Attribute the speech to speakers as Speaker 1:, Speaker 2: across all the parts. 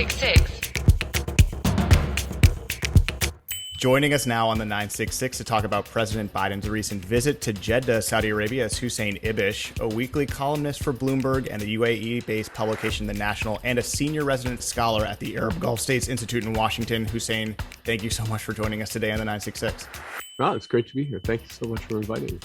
Speaker 1: 966.
Speaker 2: Joining us now on the 966 to talk about President Biden's recent visit to Jeddah, Saudi Arabia, is Hussein Ibish, a weekly columnist for Bloomberg and the UAE-based publication The National, and a senior resident scholar at the Arab Gulf States Institute in Washington. Hussein, thank you so much for joining us today on the 966.
Speaker 3: Oh, it's great to be here. Thank you so much for inviting me.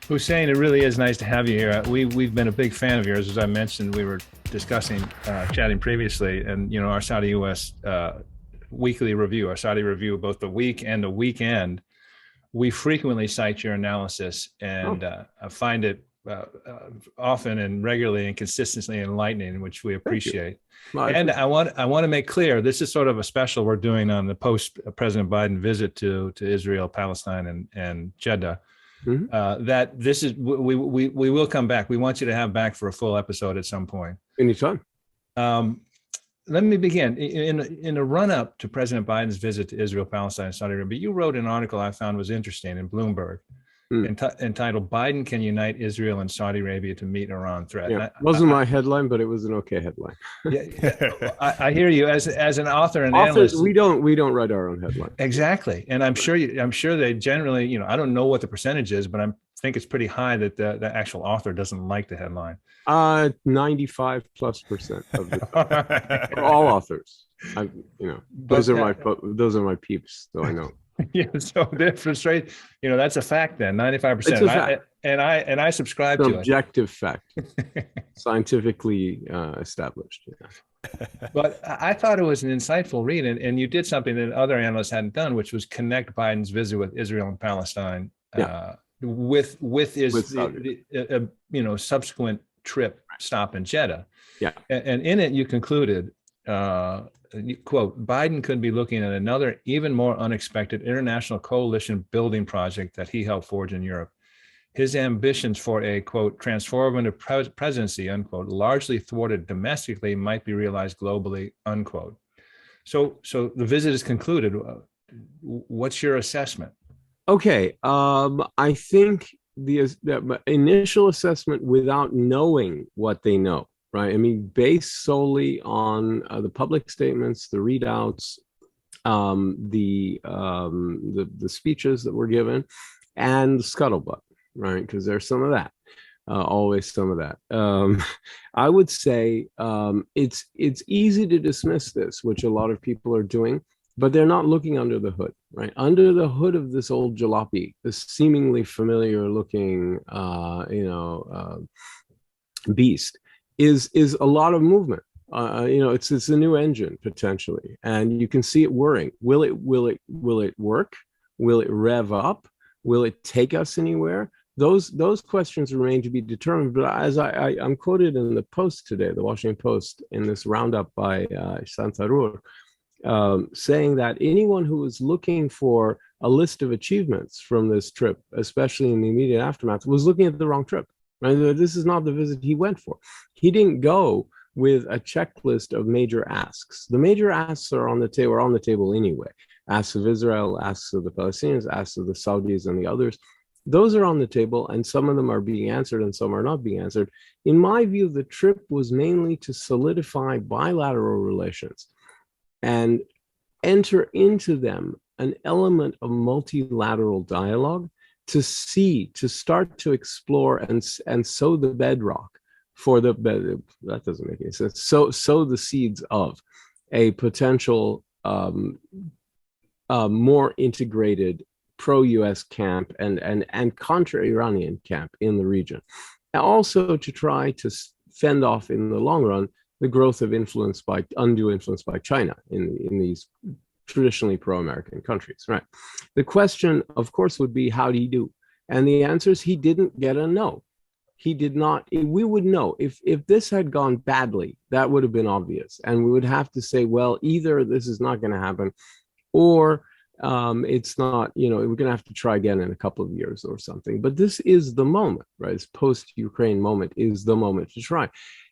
Speaker 4: Hussein, it really is nice to have you here. We've been a big fan of yours. As I mentioned, we were discussing, chatting previously, and our Saudi U.S. Weekly review, our Saudi review, both the week and the weekend, we frequently cite your analysis, and I find it often and regularly and consistently enlightening, which we appreciate. And I want to make clear, this is sort of a special we're doing on the post President Biden visit to Israel, Palestine, and Jeddah. Mm-hmm. That this is we will come back. We want you to have back for a full episode at some point.
Speaker 3: Anytime.
Speaker 4: Let me begin. In a run-up to President Biden's visit to Israel, Palestine, and Saudi Arabia, you wrote an article I found was interesting in Bloomberg entitled "Biden Can Unite Israel and Saudi Arabia to Meet Iran Threat."
Speaker 3: Yeah, wasn't my headline, but it was an okay headline.
Speaker 4: I hear you as an author and analyst.
Speaker 3: We don't write our own headline.
Speaker 4: Exactly, and I'm sure they generally, I don't know what the percentage is, but I think it's pretty high that the actual author doesn't like the headline. 95+%
Speaker 3: of for all authors. Those are my peeps, so I know.
Speaker 4: Yeah, so they're frustrated. That's a fact. Then 95%. And I subscribe to it.
Speaker 3: Objective fact, scientifically established. Yeah.
Speaker 4: But I thought it was an insightful read, and you did something that other analysts hadn't done, which was connect Biden's visit with Israel and Palestine with his subsequent trip stop in Jeddah.
Speaker 3: Yeah,
Speaker 4: and in it you concluded. Quote, Biden could be looking at another, even more unexpected international coalition building project that he helped forge in Europe. His ambitions for a, quote, transformative presidency, unquote, largely thwarted domestically, might be realized globally, unquote. So the visit is concluded. What's your assessment?
Speaker 3: Okay. I think the initial assessment without knowing what they know. Right. I mean, based solely on the public statements, the readouts, the speeches that were given, and the scuttlebutt. Right, because there's some of that, always some of that. I would say it's easy to dismiss this, which a lot of people are doing, but they're not looking under the hood. Right, under the hood of this old jalopy, this seemingly familiar-looking, beast. Is a lot of movement. It's a new engine potentially, and you can see it whirring. Will it work? Will it rev up? Will it take us anywhere? Those questions remain to be determined. But as I'm quoted in the Post today, the Washington Post, in this roundup by Santarur, saying that anyone who is looking for a list of achievements from this trip, especially in the immediate aftermath, was looking at the wrong trip. Right? This is not the visit he went for. He didn't go with a checklist of major asks. The major asks are on the table anyway. Asks of Israel, asks of the Palestinians, asks of the Saudis and the others. Those are on the table, and some of them are being answered and some are not being answered. In my view, the trip was mainly to solidify bilateral relations and enter into them an element of multilateral dialogue to start to explore and sow the bedrock for that doesn't make any sense. Sow the seeds of a potential more integrated pro-US camp and contra-Iranian camp in the region. And also to try to fend off in the long run the growth of undue influence by China in these traditionally pro-American countries, right? The question, of course, would be, how do you do? And the answer is he didn't get a no. He did not. We would know if this had gone badly, that would have been obvious. And we would have to say, well, either this is not going to happen or it's not, we're going to have to try again in a couple of years or something. But this is the moment, right? This post-Ukraine moment is the moment to try.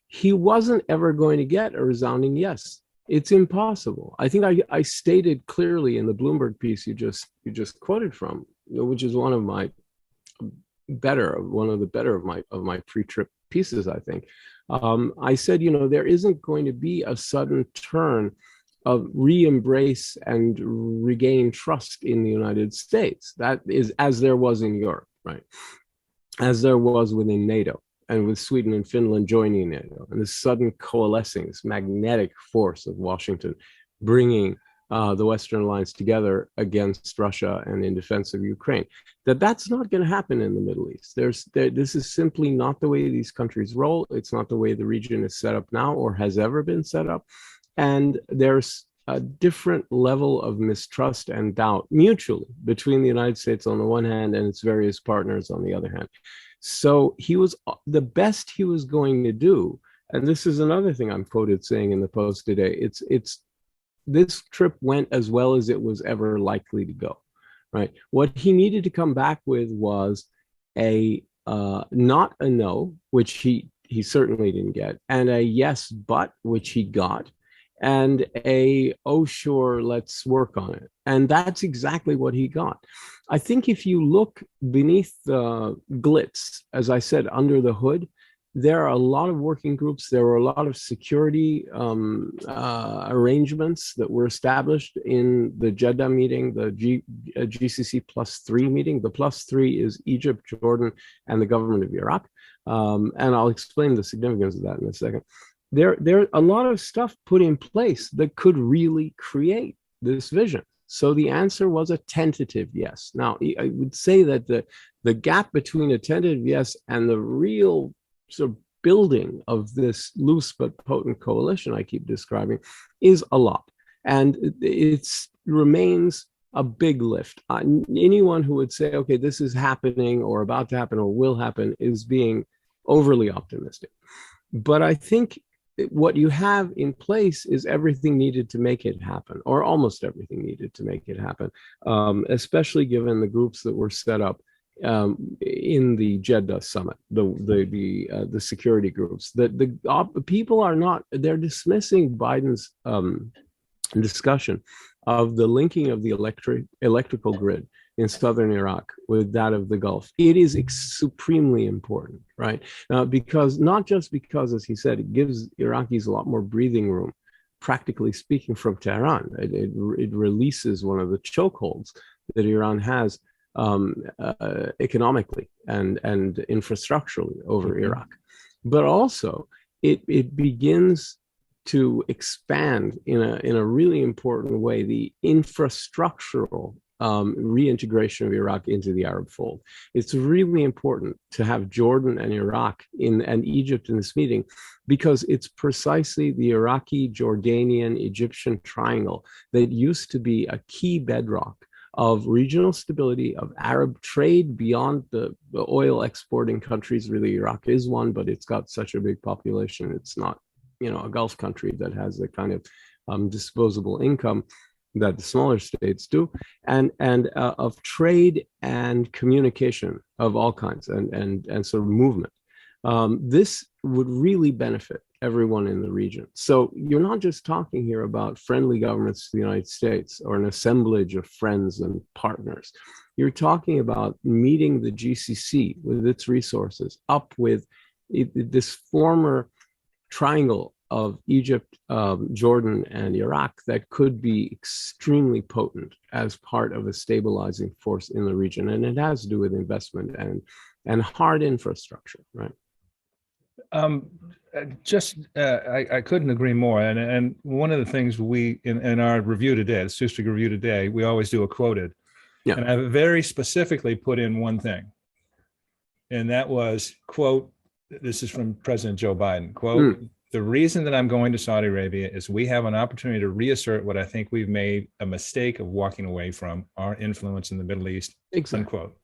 Speaker 3: He wasn't ever going to get a resounding yes. It's impossible. I think I stated clearly in the Bloomberg piece you just quoted from, which is one of the better of my pre-trip pieces, I think, I said, there isn't going to be a sudden turn of re-embrace and regain trust in the United States. That is as there was in Europe, right? As there was within NATO, and with Sweden and Finland joining NATO, and this sudden coalescing, this magnetic force of Washington bringing the Western alliance together against Russia and in defense of Ukraine. That's not going to happen in the Middle East. This is simply not the way these countries roll. It's not the way the region is set up now or has ever been set up. And there's a different level of mistrust and doubt mutually between the United States on the one hand and its various partners on the other hand. So the best he was going to do, and this is another thing I'm quoted saying in the Post today, this trip went as well as it was ever likely to go, right? What he needed to come back with was not a no, which he certainly didn't get, and a yes, but, which he got, and oh, sure, let's work on it. And that's exactly what he got. I think if you look beneath the glitz, as I said, under the hood, there are a lot of working groups. There were a lot of security arrangements that were established in the Jeddah meeting, the GCC +3 meeting. The +3 is Egypt, Jordan, and the government of Iraq. And I'll explain the significance of that in a second. There are a lot of stuff put in place that could really create this vision. So the answer was a tentative yes. Now, I would say that the gap between a tentative yes and the real sort of building of this loose but potent coalition I keep describing is a lot. And it remains a big lift. Anyone who would say, okay, this is happening or about to happen or will happen is being overly optimistic. But I think what you have in place is everything needed to make it happen, or almost everything needed to make it happen, especially given the groups that were set up in the Jeddah summit, the security groups. The people are not, they're dismissing Biden's discussion of the linking of the electrical grid in southern Iraq with that of the Gulf. It is supremely important, right? Because not just because, as he said, it gives Iraqis a lot more breathing room, practically speaking, from Tehran. It releases one of the chokeholds that Iran has economically and infrastructurally over Iraq. But also, it begins to expand in a really important way the infrastructural reintegration of Iraq into the Arab fold. It's really important to have Jordan and Iraq and Egypt in this meeting, because it's precisely the Iraqi, Jordanian, Egyptian triangle that used to be a key bedrock of regional stability, of Arab trade beyond the oil exporting countries. Really, Iraq is one, but it's got such a big population. It's not, a Gulf country that has the kind of disposable income that the smaller states do, and of trade and communication of all kinds and sort of movement. This would really benefit everyone in the region. So you're not just talking here about friendly governments to the United States or an assemblage of friends and partners. You're talking about meeting the GCC with its resources up with this former triangle of Egypt, Jordan, and Iraq that could be extremely potent as part of a stabilizing force in the region. And it has to do with investment and hard infrastructure, right?
Speaker 4: I couldn't agree more. And one of the things we, in our review today, the Sustic review today, we always do a quoted. Yeah. And I very specifically put in one thing. And that was, quote, this is from President Joe Biden, quote, the reason that I'm going to Saudi Arabia is we have an opportunity to reassert what I think we've made a mistake of walking away from, our influence in the Middle East, unquote.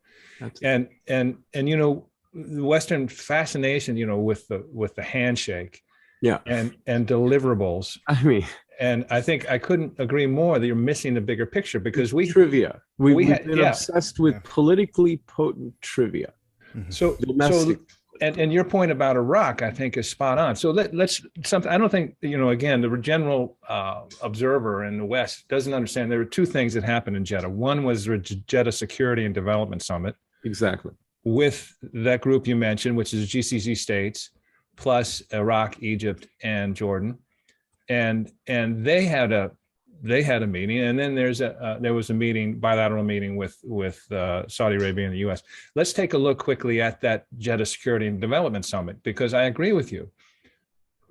Speaker 4: And the Western fascination, with the handshake, and deliverables. And I think I couldn't agree more that you're missing the bigger picture, because we've been obsessed with politically potent trivia. So and your point about Iraq, I think, is spot on. So let's something. I don't think again, the general observer in the West doesn't understand. There were two things that happened in Jeddah. One was the Jeddah Security and Development Summit.
Speaker 3: Exactly.
Speaker 4: With that group you mentioned, which is GCC states, plus Iraq, Egypt, and Jordan, and they had a meeting, and then there was a meeting, bilateral meeting with Saudi Arabia and the U.S. Let's take a look quickly at that Jeddah Security and Development Summit, because I agree with you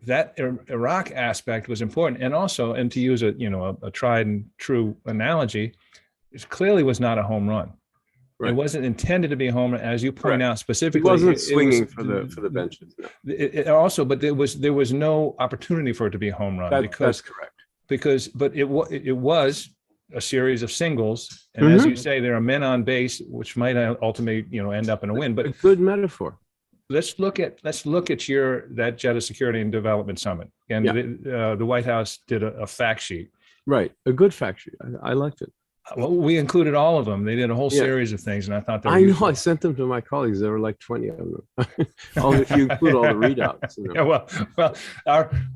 Speaker 4: that Iraq aspect was important, and also, and to use a tried and true analogy, it clearly was not a home run. Right. It wasn't intended to be a home run, as you point out specifically.
Speaker 3: It wasn't swinging for the benches. No.
Speaker 4: Also, but there was no opportunity for it to be a home run.
Speaker 3: That's correct.
Speaker 4: But it was a series of singles, and as you say, there are men on base, which might ultimately end up in a win. But
Speaker 3: a good metaphor.
Speaker 4: Let's look at that Jeddah Security and Development Summit, and the White House did a fact sheet.
Speaker 3: Right, a good fact sheet. I liked it.
Speaker 4: Well, we included all of them. They did a whole series of things, and I thought
Speaker 3: I know. I sent them to my colleagues. There were like 20 of them. If you include all the readouts.
Speaker 4: Yeah, well,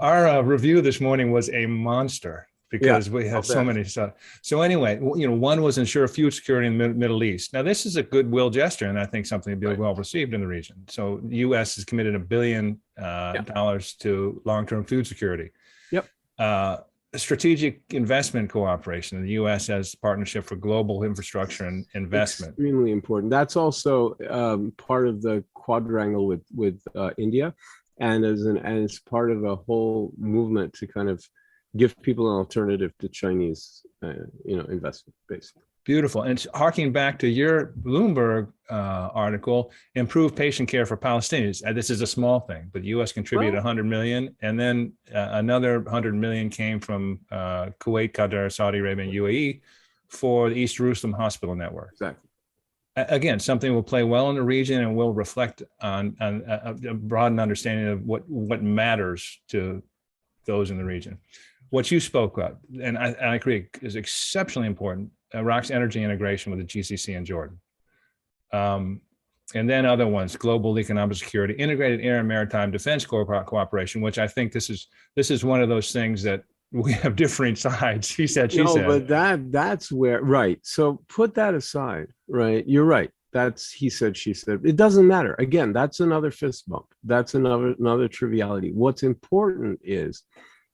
Speaker 4: our review this morning was a monster because we had so many stuff. So anyway, one was ensure food security in the Middle East. Now, this is a goodwill gesture, and I think something to be well received in the region. So the U.S. has committed $1 billion to long-term food security.
Speaker 3: Yep.
Speaker 4: Strategic investment cooperation. The U.S. has partnership for global infrastructure and investment.
Speaker 3: Extremely important. That's also part of the quadrangle with India, and it's part of a whole movement to kind of give people an alternative to Chinese, investment, basically.
Speaker 4: Beautiful. And harking back to your Bloomberg article, improve patient care for Palestinians. This is a small thing, but the U.S. contributed $100 million, and then another $100 million came from Kuwait, Qatar, Saudi Arabia, and UAE for the East Jerusalem Hospital Network.
Speaker 3: Exactly.
Speaker 4: Again, something will play well in the region and will reflect on a broadened understanding of what matters to those in the region. What you spoke about, and I agree, is exceptionally important. Iraq's energy integration with the GCC and Jordan. And then other ones, global economic security, integrated air and maritime defense cooperation, which I think this is one of those things that we have differing sides. He said, she said.
Speaker 3: No, but that's where, right. So put that aside, right? You're right. That's he said, she said. It doesn't matter. Again, that's another fist bump. That's another triviality. What's important is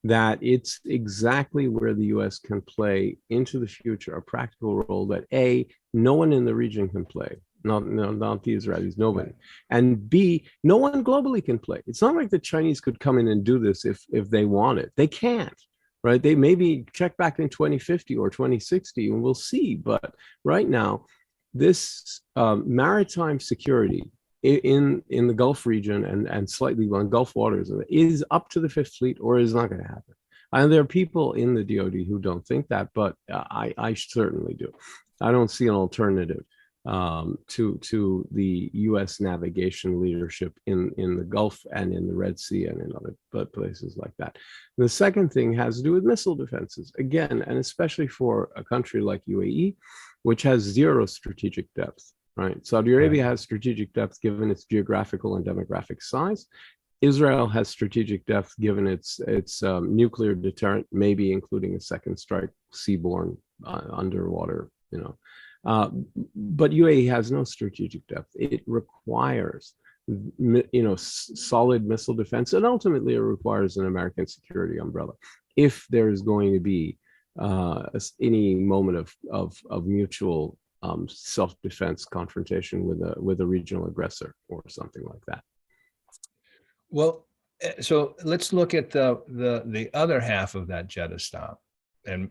Speaker 3: that it's exactly where the U.S. can play into the future a practical role that A, no one in the region can play, not the Israelis, nobody, and B, no one globally can play. It's not like the Chinese could come in and do this if they wanted. They can't, right? They maybe check back in 2050 or 2060 and we'll see. But right now, this maritime security in the Gulf region and slightly on Gulf waters is up to the Fifth Fleet or is not going to happen. And there are people in the DoD who don't think that, but I certainly do. I don't see an alternative to the U.S. navigation leadership in the Gulf and in the Red Sea and in other places like that. The second thing has to do with missile defenses, again, and especially for a country like UAE, which has zero strategic depth. Right. Saudi Arabia has strategic depth given its geographical and demographic size. Israel has strategic depth given its nuclear deterrent, maybe including a second strike seaborne underwater. But UAE has no strategic depth. It requires solid missile defense, and ultimately it requires an American security umbrella if there is going to be any moment of mutual self-defense confrontation with a regional aggressor or something like that.
Speaker 4: Well, so let's look at the other half of that Jeddah stop, and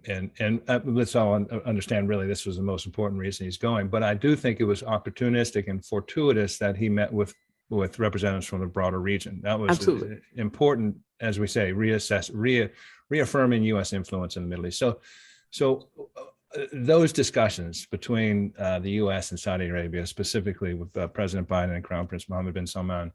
Speaker 4: let's all understand really this was the most important reason he's going. But I do think it was opportunistic and fortuitous that he met with representatives from the broader region. That was
Speaker 3: absolutely
Speaker 4: important, as we say, reaffirming U.S. influence in the Middle East. So. Those discussions between the U.S. and Saudi Arabia, specifically with President Biden and Crown Prince Mohammed bin Salman,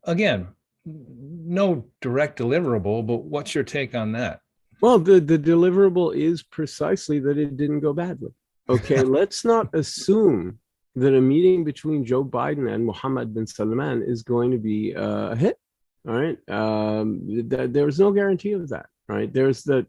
Speaker 4: again, no direct deliverable, but what's your take on that?
Speaker 3: Well, the deliverable is precisely that it didn't go badly. Okay, let's not assume that a meeting between Joe Biden and Mohammed bin Salman is going to be a hit. All right, there's no guarantee of that. Right. There's the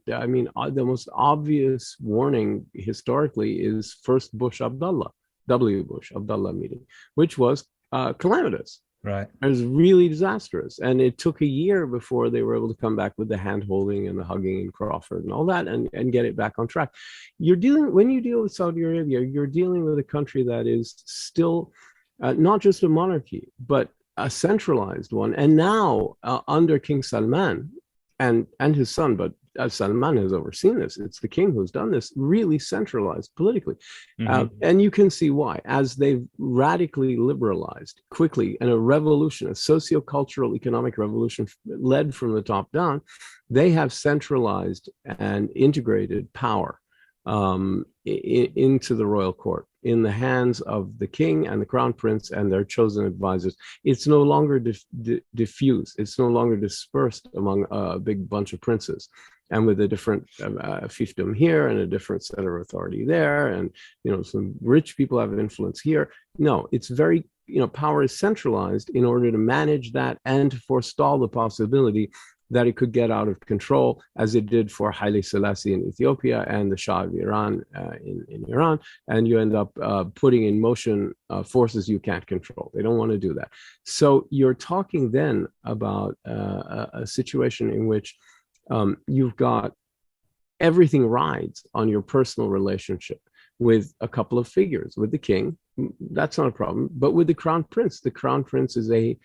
Speaker 3: most obvious warning historically is first W. Bush Abdullah meeting, which was calamitous.
Speaker 4: Right.
Speaker 3: It was really disastrous. And it took a year before they were able to come back with the hand holding and the hugging and Crawford and all that and get it back on track. When you deal with Saudi Arabia, you're dealing with a country that is still not just a monarchy, but a centralized one. And now under King Salman and his son, but Salman has overseen this. It's the king who's done this, really centralized politically. And you can see why. As they've radically liberalized quickly in a revolution, a socio-cultural economic revolution led from the top down, they have centralized and integrated power into the royal court, in the hands of the king and the crown prince and their chosen advisors. It's no longer diffused. It's no longer dispersed among a big bunch of princes, and with a different fiefdom here and a different center of authority there, and some rich people have influence here. No, it's very, power is centralized in order to manage that and to forestall the possibility that it could get out of control, as it did for Haile Selassie in Ethiopia and the Shah of Iran in Iran. And you end up putting in motion forces you can't control. They don't want to do that. So you're talking then about a situation in which you've got everything rides on your personal relationship with a couple of figures. With the king, that's not a problem, but with the crown prince is a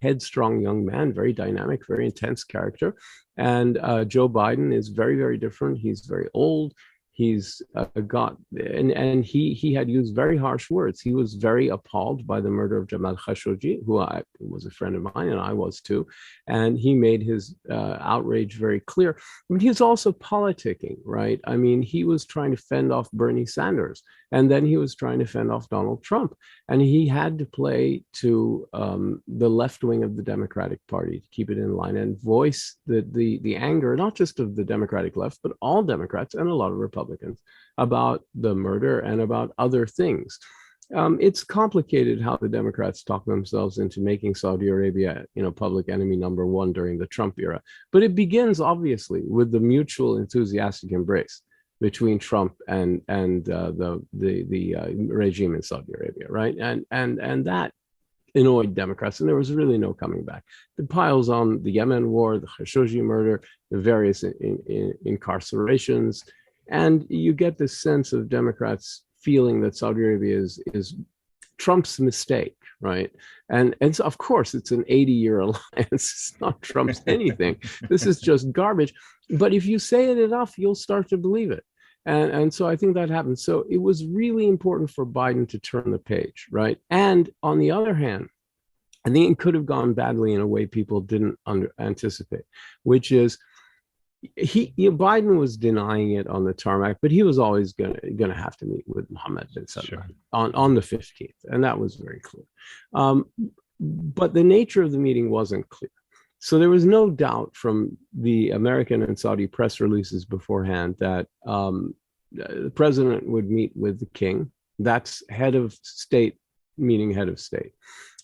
Speaker 3: headstrong young man, very dynamic, very intense character. And Joe Biden is very, very different. He's very old. He's and he had used very harsh words. He was very appalled by the murder of Jamal Khashoggi, who was a friend of mine, and I was too. And he made his outrage very clear. But he was also politicking, right? I mean, he was trying to fend off Bernie Sanders, and then he was trying to fend off Donald Trump. And he had to play to the left wing of the Democratic Party to keep it in line and voice the anger, not just of the Democratic left, but all Democrats and a lot of Republicans about the murder and about other things. It's complicated how the Democrats talk themselves into making Saudi Arabia, public enemy number one during the Trump era. But it begins obviously with the mutual enthusiastic embrace between Trump and the regime in Saudi Arabia, right? And that annoyed Democrats, and there was really no coming back. It piles on the Yemen war, the Khashoggi murder, the various incarcerations, and you get this sense of Democrats feeling that Saudi Arabia is Trump's mistake, right? And so of course it's an 80-year alliance. It's not Trump's anything. This is just garbage. But if you say it enough, you'll start to believe it. And so I think that happened. So it was really important for Biden to turn the page, right? And on the other hand, I think it could have gone badly in a way people didn't anticipate, which is Biden was denying it on the tarmac, but he was always gonna have to meet with Mohammed bin Salman on the 15th, and that was very clear. But the nature of the meeting wasn't clear. So there was no doubt from the American and Saudi press releases beforehand that the president would meet with the king. That's head of state meeting head of state.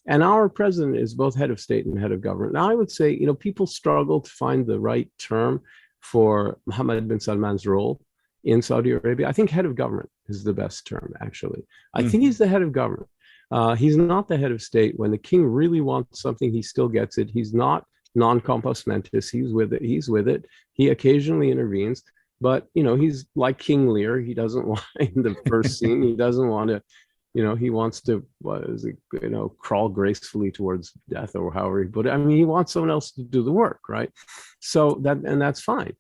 Speaker 3: And our president is both head of state and head of government. Now, I would say, people struggle to find the right term for Mohammed bin Salman's role in Saudi Arabia. I think head of government is the best term, actually. I think he's the head of government. He's not the head of state. When the king really wants something, he still gets it. He's not non compos mentis. He's with it. He occasionally intervenes, but, he's like King Lear. He doesn't want, in the first scene, he doesn't want to, he wants to, crawl gracefully towards death, or however he put it. I mean, he wants someone else to do the work, right? So that's fine.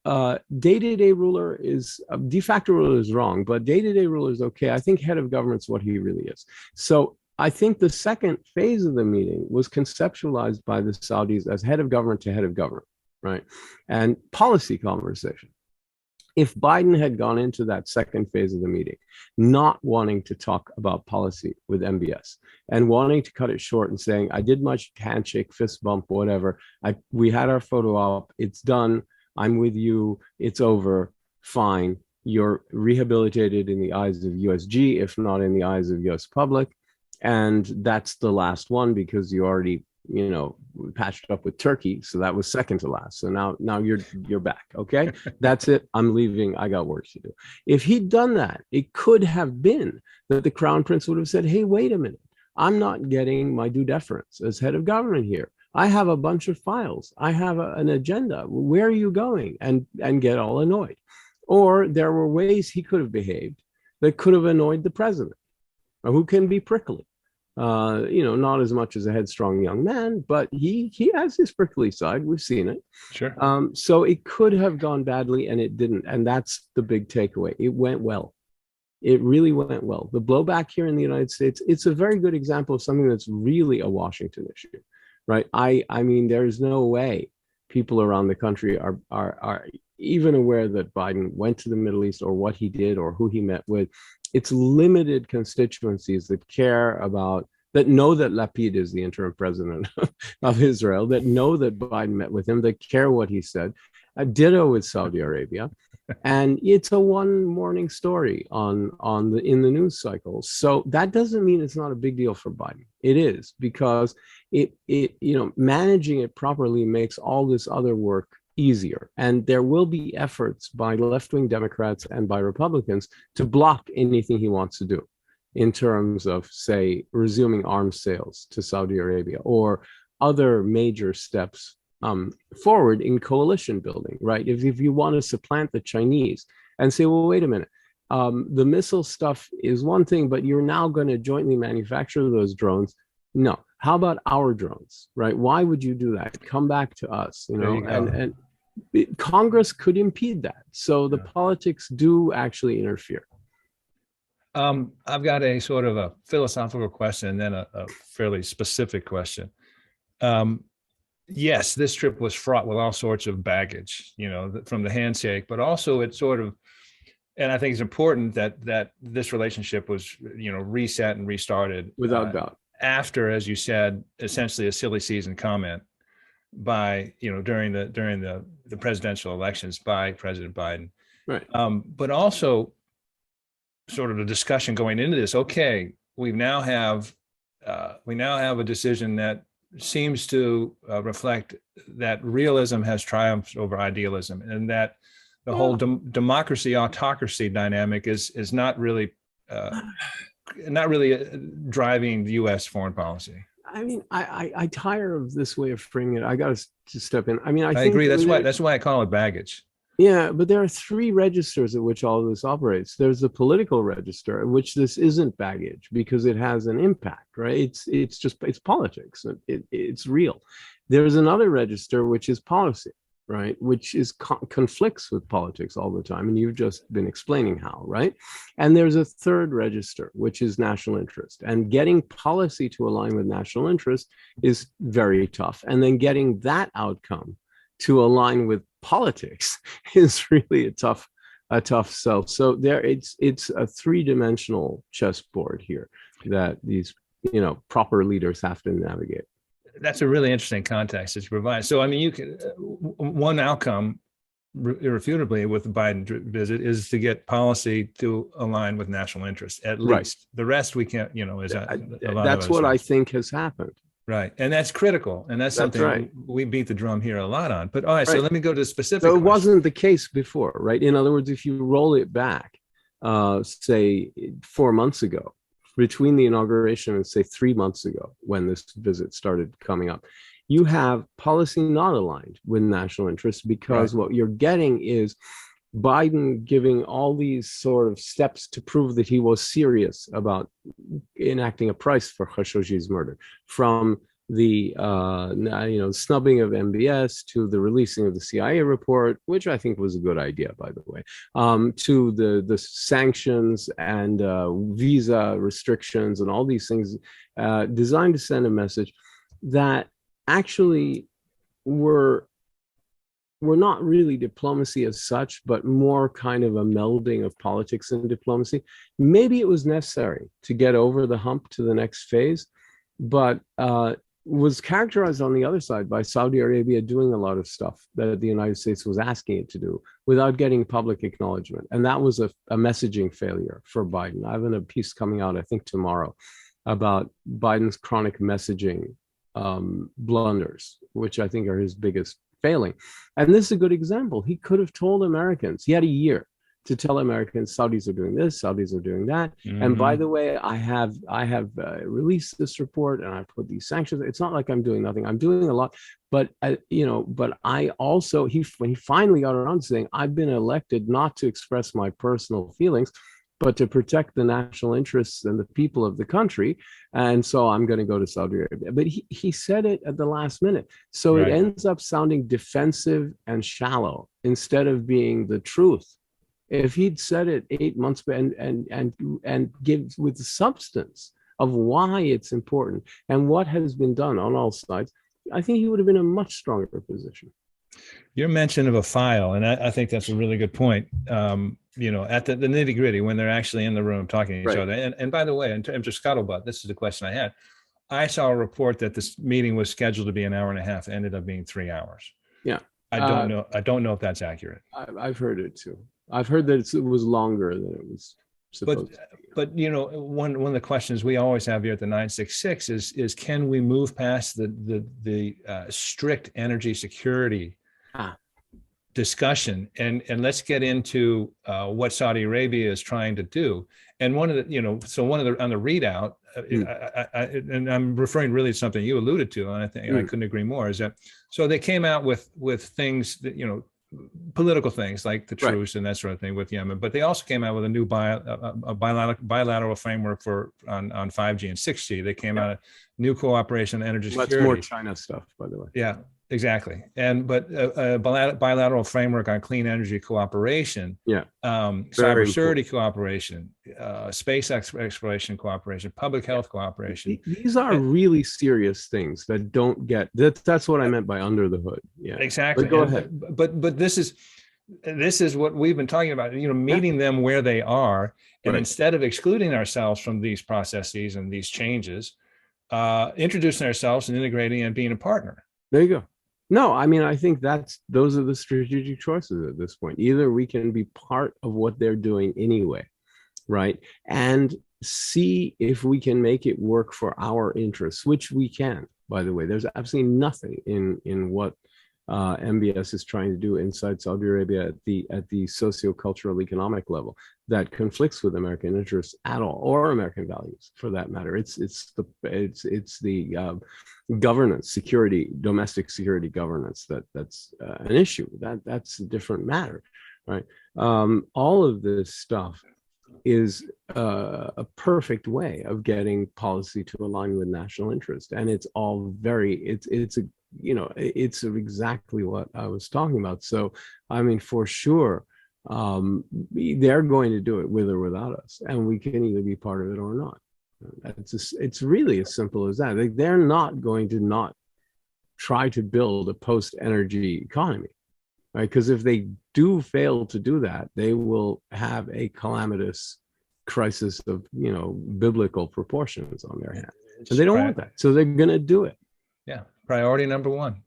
Speaker 3: Day-to-day ruler is, de facto ruler is wrong, but day-to-day ruler is okay. I think head of government's what he really is. So I think the second phase of the meeting was conceptualized by the Saudis as head of government to head of government, right? And policy conversation. If Biden had gone into that second phase of the meeting, not wanting to talk about policy with MBS and wanting to cut it short and saying, I did my handshake, fist bump, whatever. We had our photo op. It's done. I'm with you. It's over. Fine. You're rehabilitated in the eyes of USG, if not in the eyes of US public. And that's the last one because you already, patched up with Turkey. So that was second to last. So now you're back. Okay. That's it. I'm leaving. I got work to do. If he'd done that, it could have been that the crown prince would have said, hey, wait a minute. I'm not getting my due deference as head of government here. I have a bunch of files. I have an agenda. Where are you going? And get all annoyed. Or there were ways he could have behaved that could have annoyed the president, who can be prickly. Not as much as a headstrong young man, but he has his prickly side. We've seen it.
Speaker 4: Sure.
Speaker 3: So it could have gone badly, and it didn't. And that's the big takeaway. It went well. It really went well. The blowback here in the United States, it's a very good example of something that's really a Washington issue, right? I mean, there's no way people around the country are even aware that Biden went to the Middle East or what he did or who he met with. It's limited constituencies that care about, that know that Lapid is the interim president of Israel, that know that Biden met with him, that care what he said. Ditto with Saudi Arabia. And it's a one morning story in the news cycle. So that doesn't mean it's not a big deal for Biden. It is, because it managing it properly makes all this other work easier. And there will be efforts by left-wing Democrats and by Republicans to block anything he wants to do in terms of, say, resuming arms sales to Saudi Arabia or other major steps forward in coalition building, right? If you want to supplant the Chinese and say, well, wait a minute, the missile stuff is one thing, but you're now going to jointly manufacture those drones. No. How about our drones, right? Why would you do that? Come back to us, and Congress could impede that. So the politics do actually interfere.
Speaker 4: I've got a sort of a philosophical question and then a fairly specific question. Yes, this trip was fraught with all sorts of baggage, from the handshake, but also it sort of, and I think it's important that this relationship was, reset and restarted
Speaker 3: without doubt
Speaker 4: after, as you said, essentially a silly season comment by, during the presidential elections by President Biden.
Speaker 3: Right.
Speaker 4: But also sort of the discussion going into this, okay, we now have a decision that seems to reflect that realism has triumphed over idealism, and that the whole democracy autocracy dynamic is not really driving the U.S. foreign policy.
Speaker 3: I mean, I tire of this way of framing it. I got to step in. I mean, I
Speaker 4: agree. That's why I call it baggage.
Speaker 3: Yeah, but there are three registers at which all of this operates. There's the political register, at which this isn't baggage because it has an impact, right? It's politics. It's real. There's another register, which is policy, right? Which is conflicts with politics all the time. And you've just been explaining how, right? And there's a third register, which is national interest. And getting policy to align with national interest is very tough. And then getting that outcome to align with politics is really a tough sell. So it's a three-dimensional chessboard here that these proper leaders have to navigate.
Speaker 4: That's a really interesting context that you provide. So I mean, you can one outcome irrefutably with the Biden visit is to get policy to align with national interest, at least. Right. The rest we can't,
Speaker 3: that's what I think has happened.
Speaker 4: Right. And that's critical. And that's something right. We beat the drum here a lot on. But all right, so let me go to the specific.
Speaker 3: So it wasn't the case before, right? In other words, if you roll it back, say 4 months ago, between the inauguration and say 3 months ago, when this visit started coming up, you have policy not aligned with national interests because what you're getting is Biden giving all these sort of steps to prove that he was serious about enacting a price for Khashoggi's murder, from the snubbing of MBS to the releasing of the CIA report, which I think was a good idea, by the way, to the sanctions and visa restrictions and all these things designed to send a message that actually were not really diplomacy as such, but more kind of a melding of politics and diplomacy. Maybe it was necessary to get over the hump to the next phase, but was characterized on the other side by Saudi Arabia doing a lot of stuff that the United States was asking it to do without getting public acknowledgement. And that was a messaging failure for Biden. I have a piece coming out, I think tomorrow, about Biden's chronic messaging blunders, which I think are his biggest failing. And this is a good example. He could have told Americans, he had a year to tell Americans Saudis are doing this, Saudis are doing that. And by the way, I have released this report and I put these sanctions. It's not like I'm doing nothing. I'm doing a lot. But but I also when he finally got around to saying, I've been elected not to express my personal feelings, but to protect the national interests and the people of the country. And so I'm going to go to Saudi Arabia. But he said it at the last minute. So it ends up sounding defensive and shallow instead of being the truth. If he'd said it 8 months and give with the substance of why it's important and what has been done on all sides, I think he would have been in a much stronger position.
Speaker 4: Your mention of a file, and I think that's a really good point. At the nitty gritty, when they're actually in the room talking to each other. And by the way, in terms of scuttlebutt, this is the question I had. I saw a report that this meeting was scheduled to be an hour and a half, ended up being 3 hours.
Speaker 3: Yeah.
Speaker 4: I don't know if that's accurate.
Speaker 3: I've heard it too. I've heard that it was longer than it was supposed to be.
Speaker 4: But one of the questions we always have here at the 966 is can we move past the strict energy security discussion and let's get into what Saudi Arabia is trying to do. And one of the on the readout, and I'm referring really to something you alluded to, and I think I couldn't agree more, is that so they came out with things that political things like the truce and that sort of thing with Yemen, but they also came out with a new bilateral framework on 5G and 6G. They came out with new cooperation on energy security.
Speaker 3: That's more China stuff, by the way.
Speaker 4: Yeah, exactly. But a bilateral framework on clean energy cooperation, cybersecurity cooperation, space exploration cooperation, public health cooperation.
Speaker 3: These are really serious things that don't get that's what I meant by under the hood. Yeah,
Speaker 4: exactly.
Speaker 3: But go ahead.
Speaker 4: But this is what we've been talking about. Meeting them where they are, and instead of excluding ourselves from these processes and these changes, introducing ourselves and integrating and being a partner.
Speaker 3: There you go. No, I mean, I think those are the strategic choices at this point. Either we can be part of what they're doing anyway, right? And see if we can make it work for our interests, which we can, by the way. There's absolutely nothing in what MBS is trying to do inside Saudi Arabia at the socio-cultural economic level that conflicts with American interests at all, or American values for that matter. It's the governance, security, domestic security governance that's an issue. That's a different matter, right? All of this stuff is a perfect way of getting policy to align with national interest, and it's all it's exactly what I was talking about. So, I mean, for sure, they're going to do it with or without us, and we can either be part of it or not. It's really as simple as that. They're not going to not try to build a post-energy economy, right? Because if they do fail to do that, they will have a calamitous crisis of biblical proportions on their hands, and they don't want that. So they're going to do it.
Speaker 4: Yeah, priority number one.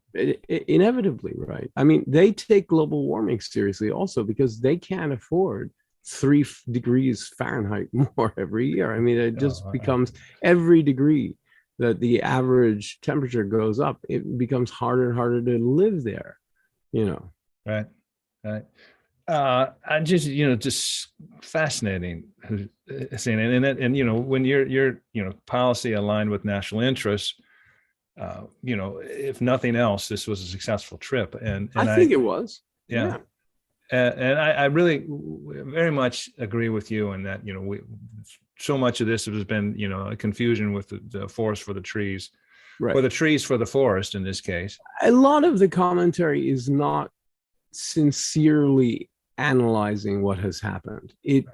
Speaker 3: Inevitably, right? I mean, they take global warming seriously also because they can't afford 3 degrees Fahrenheit more every year. I mean, it just becomes every degree that the average temperature goes up, it becomes harder and harder to live there,
Speaker 4: Right. I just fascinating, Hussein, and when you're policy aligned with national interests, if nothing else, this was a successful trip, and
Speaker 3: I think it was.
Speaker 4: Yeah. And I really very much agree with you in that, so much of this has been, a confusion with the forest for the trees, or the trees for the forest in this case.
Speaker 3: A lot of the commentary is not sincerely analyzing what has happened. It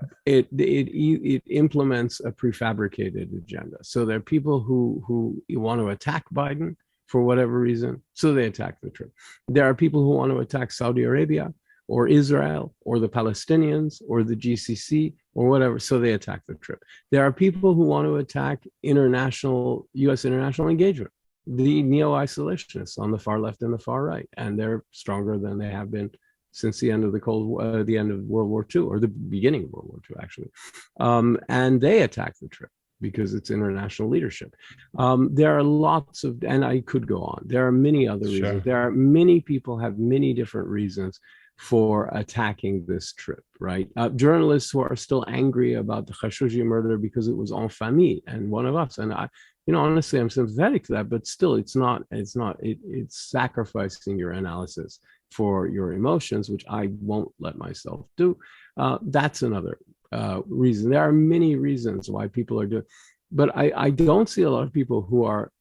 Speaker 3: implements a prefabricated agenda. So there are people who want to attack Biden for whatever reason, so they attack the trip. There are people who want to attack Saudi Arabia or Israel or the Palestinians or the GCC or whatever, so they attack the trip. There are people who want to attack U.S. international engagement, the neo-isolationists on the far left and the far right, and they're stronger than they have been since the end of the end of World War II, or the beginning of World War II, actually. And they attack the trip because it's international leadership. There are lots of, and I could go on. There are many other reasons. There are many people have many different reasons for attacking this trip, right? Journalists who are still angry about the Khashoggi murder because it was en famille and one of us. And I, honestly, I'm sympathetic to that, but still, it's sacrificing your analysis for your emotions, which I won't let myself do. That's another reason. There are many reasons why people are doing, but I don't see a lot of people who are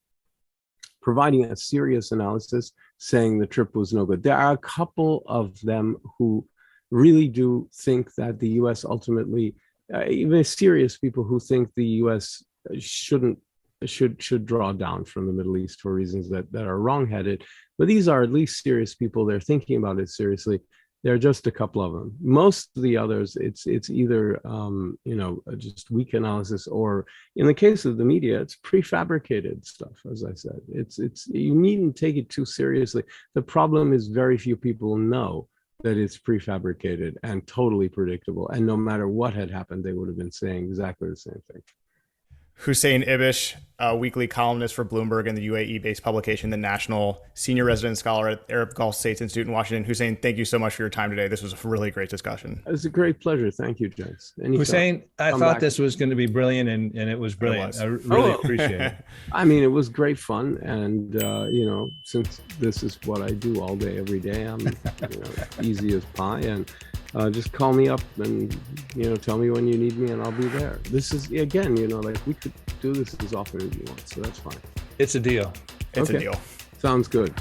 Speaker 3: providing a serious analysis saying the trip was no good. There are a couple of them who really do think that the U.S. ultimately, even serious people who think the U.S. should draw down from the Middle East for reasons that are wrongheaded. But these are at least serious people. They're thinking about it seriously. There are just a couple of them. Most of the others, it's either just weak analysis, or in the case of the media, it's prefabricated stuff. As I said, it's you needn't take it too seriously. The problem is very few people know that it's prefabricated and totally predictable. And no matter what had happened, they would have been saying exactly the same thing.
Speaker 2: Hussein Ibish, a weekly columnist for Bloomberg and the UAE-based publication The National, senior resident scholar at Arab Gulf States Institute in Washington. Hussein, thank you so much for your time today. This was a really great discussion.
Speaker 3: It was a great pleasure. Thank you, James.
Speaker 4: Hussein, I thought this was going to be brilliant, and it was brilliant. I really appreciate it.
Speaker 3: I mean, it was great fun. And, since this is what I do all day, every day, I'm easy as pie. And just call me up and, tell me when you need me and I'll be there. This is, again, we could do this as often as you want. So that's fine.
Speaker 4: It's a deal.
Speaker 2: It's a deal.
Speaker 3: Sounds good.